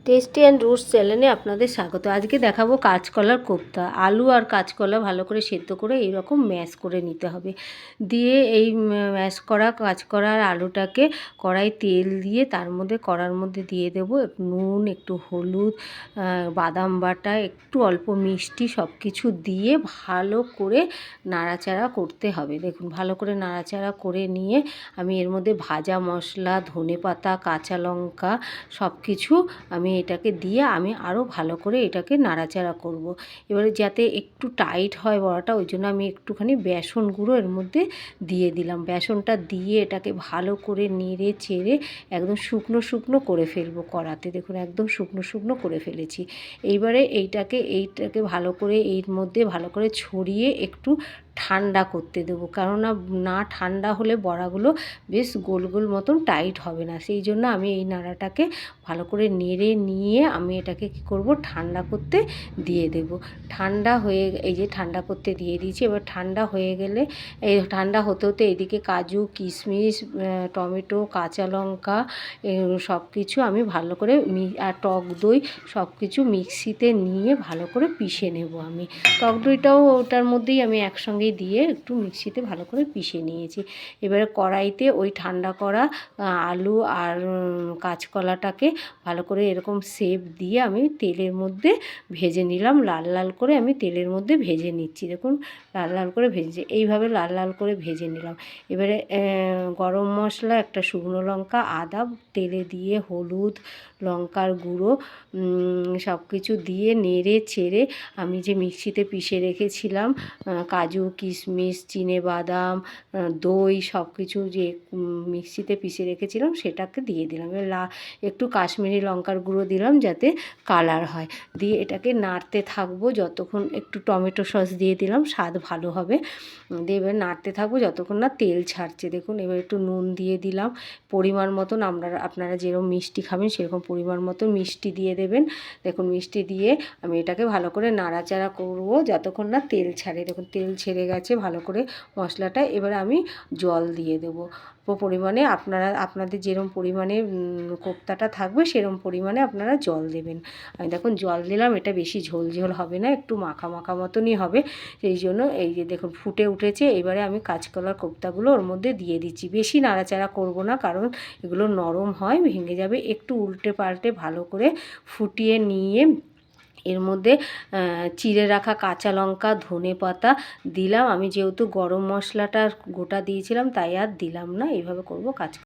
Tasty and roots চ্যানেলে আপনাদের স্বাগত। আজকে দেখাবো কাঁচকলার কোপ্তা। আলু আর কাঁচকলা ভালো করে সেদ্ধ করে এইরকম ম্যাশ করে নিতে হবে। দিয়ে এই ম্যাশ করা কাঁচকলার আলুটাকে কড়াই তেল দিয়ে তার মধ্যে কড়ার মধ্যে দিয়ে দেবো একটু নুন, একটু হলুদ, বাদাম বাটা, একটু অল্প মিষ্টি, সব কিছু দিয়ে ভালো করে নাড়াচাড়া করতে হবে। দেখুন ভালো করে নাড়াচাড়া করে নিয়ে আমি এর মধ্যে ভাজা মশলা, ধনেপাতা, কাঁচা লঙ্কা সব কিছু আমি এটাকে দিয়ে আমি আরও ভালো করে এটাকে নাড়াচাড়া করব। এবারে যাতে একটু টাইট হয় বড়াটা, ওই জন্য আমি একটুখানি বেসন গুঁড়ো এর মধ্যে দিয়ে দিলাম। বেসনটা দিয়ে এটাকে ভালো করে নেড়ে চেড়ে একদম শুকনো শুকনো করে ফেলবো কড়াতে। দেখুন একদম শুকনো শুকনো করে ফেলেছি। এইবারে এইটাকে ভালো করে এর মধ্যে ভালো করে ছড়িয়ে একটু ঠান্ডা করতে দেবো, কেননা না ঠান্ডা হলে বড়াগুলো বেশ গোল গোল মতন টাইট হবে না। সেই জন্য আমি এই নাড়াটাকে ভালো করে নেড়ে নিয়ে আমি এটাকে কী করব, ঠান্ডা করতে দিয়ে দেব। ঠান্ডা হয়ে এই যে ঠান্ডা করতে দিয়ে দিয়েছি। এবার ঠান্ডা হয়ে গেলে এই ঠান্ডা হতে হতে এদিকে কাজু, কিশমিশ, টমেটো, কাঁচা লঙ্কা সব কিছু আমি ভালো করে আর টক দই সব কিছু মিক্সিতে নিয়ে ভালো করে পিষে নেব। আমি টক দইটাও ওটার মধ্যেই আমি একসঙ্গেই দিয়ে একটু মিক্সিতে ভালো করে পিষে নিয়েছি। এবারে কড়াইতে ওই ঠান্ডা করা আলু আর কাঁচকলাটাকে ভালো করে এরকম শেপ দিয়ে আমি তেলের মধ্যে ভেজে নিলাম। লাল লাল করে আমি তেলের মধ্যে ভেজে নিচ্ছি। দেখুন লাল লাল করে ভেজে এইভাবে লাল লাল করে ভেজে নিলাম। এবারে গরম মশলা, একটা শুকনো লঙ্কা, আদা তেলে দিয়ে হলুদ, লঙ্কার গুঁড়ো সব কিছু দিয়ে নেড়ে চেড়ে আমি যে মিক্সিতে পিষে রেখেছিলাম কাজু, কিশমিশ, চিনেবাদাম, দই সব কিছু যে মিক্সিতে পিষে রেখেছিলাম সেটাকে দিয়ে দিলাম। এবার একটু কাশ্মীরি লঙ্কার গুঁড়ো দিলাম যাতে কালার হয়। দিয়ে এটাকে নাড়তে থাকবো যতক্ষণ, একটু টমেটো সস দিয়ে দিলাম, স্বাদ ভালো হবে। দিয়ে এবার নাড়তে থাকবো যতক্ষণ না তেল ছাড়ছে। দেখুন এবার একটু নুন দিয়ে দিলাম পরিমাণ মতন। আপনারা যেরকম মিষ্টি খাবেন সেরকম পরিমাণ মতন মিষ্টি দিয়ে দেবেন। দেখুন মিষ্টি দিয়ে আমি এটাকে ভালো করে নাড়াচাড়া করবো যতক্ষণ না তেল ছাড়ে। দেখুন তেল ছেড়ে গেছে ভালো করে মশলাটা। এবার আমি জল দিয়ে দেবো পরিমাণে। আপনাদের যেরকম পরিমাণে কোপ্তাটা থাকবে সেরকম পরিমাণে আপনারা জল দেবেন। আমি দেখুন জল দিলাম, এটা বেশি ঝোল ঝোল হবে না, একটু মাখা মাখা মতনই হবে। সেই জন্য এই যে দেখুন ফুটে উঠেছে। এবারে আমি কাঁচকলার কোপ্তাগুলো ওর মধ্যে দিয়ে দিচ্ছি। বেশি নাড়াচাড়া করব না, কারণ এগুলো নরম হয়, ভেঙে যাবে। একটু উল্টে পাল্টে ভালো করে ফুটিয়ে নিয়ে এর মধ্যে চিড়ে রাখা কাঁচা লঙ্কা, ধনেপাতা দিলাম। আমি যেহেতু গরম মশলাটা গোটা দিয়েছিলাম তাই আর দিলাম না। এইভাবে করব কাজ।